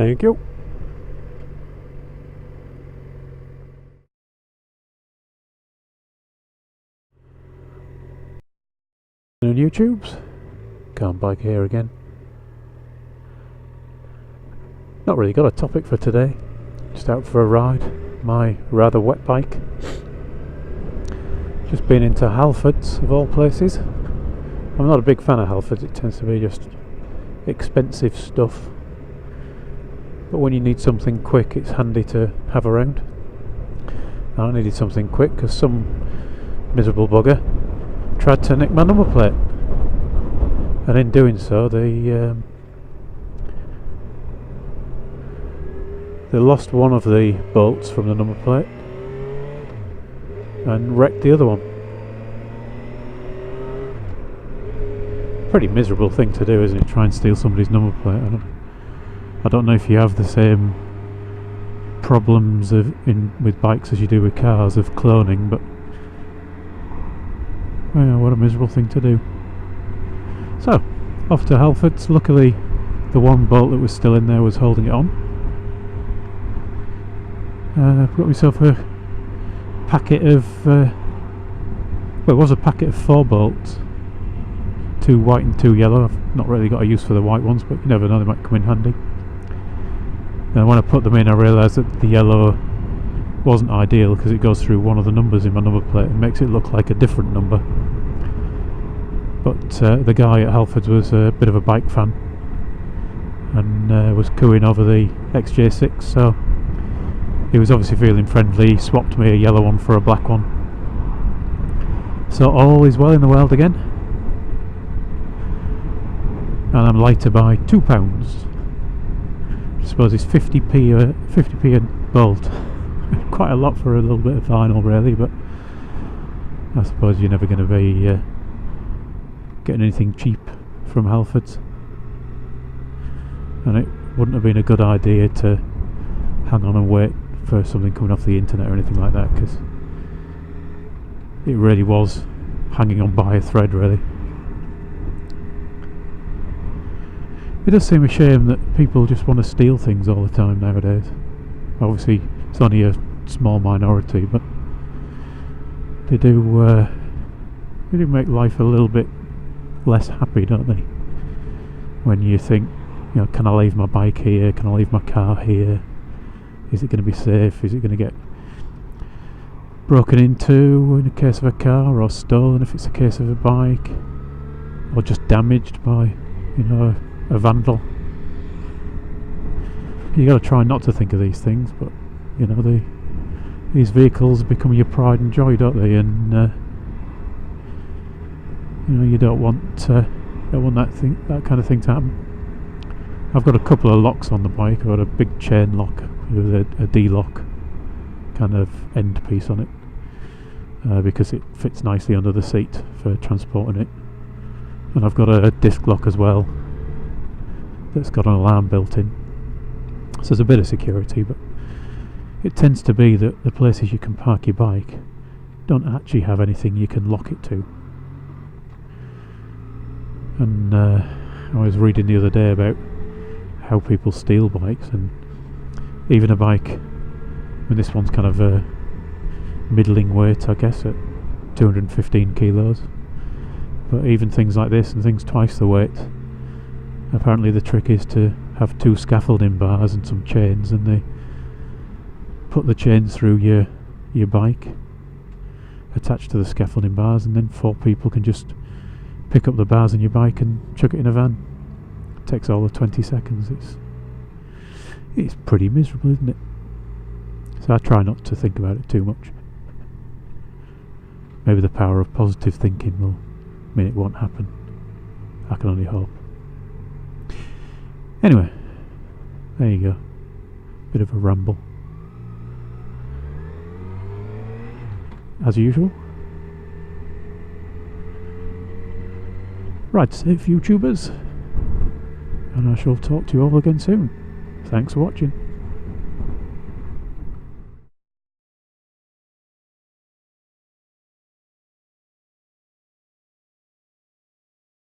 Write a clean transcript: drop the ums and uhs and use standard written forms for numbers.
Thank you. And YouTubes, Can't Bike here again. Not really got a topic for today, just out for a ride, my rather wet bike. Just been into Halfords of all places. I'm not a big fan of Halfords, it tends to be just expensive stuff. But when you need something quick, it's handy to have around. I needed something quick because some miserable bugger tried to nick my number plate, and in doing so they lost one of the bolts from the number plate and wrecked the other one. Pretty miserable thing to do, isn't it? Try and steal somebody's number plate. I don't know if you have the same problems with bikes as you do with cars of cloning, but well, what a miserable thing to do. So, off to Halfords. Luckily, the one bolt that was still in there was holding it on. I've got myself a packet of, well, it was a packet of 4 bolts. 2 white and 2 yellow. I've not really got a use for the white ones, but you never know, they might come in handy. And when I put them in, I realised that the yellow wasn't ideal because it goes through one of the numbers in my number plate and makes it look like a different number. But the guy at Halfords was a bit of a bike fan and was cooing over the XJ6, so he was obviously feeling friendly. He swapped me a yellow one for a black one. So all is well in the world again, and I'm lighter by £2. I suppose it's 50p a bolt. Quite a lot for a little bit of vinyl, really, but I suppose you're never going to be getting anything cheap from Halfords, and it wouldn't have been a good idea to hang on and wait for something coming off the internet or anything like that, because it really was hanging on by a thread, really. It does seem a shame that people just want to steal things all the time nowadays. Obviously it's only a small minority, but they do make life a little bit less happy, don't they? When you think, you know, can I leave my bike here? Can I leave my car here? Is it going to be safe? Is it going to get broken into in the case of a car, or stolen if it's a case of a bike, or just damaged by, you know, a vandal? You got to try not to think of these things, but you know, these vehicles become your pride and joy, don't they? And you know, you don't want that kind of thing to happen. I've got a couple of locks on the bike. I've got a big chain lock with a D-lock kind of end piece on it, because it fits nicely under the seat for transporting it. And I've got a disc lock as well that's got an alarm built in. So there's a bit of security, but it tends to be that the places you can park your bike don't actually have anything you can lock it to. And I was reading the other day about how people steal bikes, and even a bike, I mean, this one's kind of a middling weight, I guess, at 215 kilos, but even things like this and things twice the weight, apparently the trick is to have 2 scaffolding bars and some chains, and they put the chains through your bike attached to the scaffolding bars, and then 4 people can just pick up the bars in your bike and chuck it in a van. It takes all of 20 seconds. It's pretty miserable, isn't it? So I try not to think about it too much. Maybe the power of positive thinking will mean it won't happen. I can only hope. Anyway, there you go. Bit of a ramble. As usual. Ride safe, YouTubers. And I shall talk to you all again soon. Thanks for watching.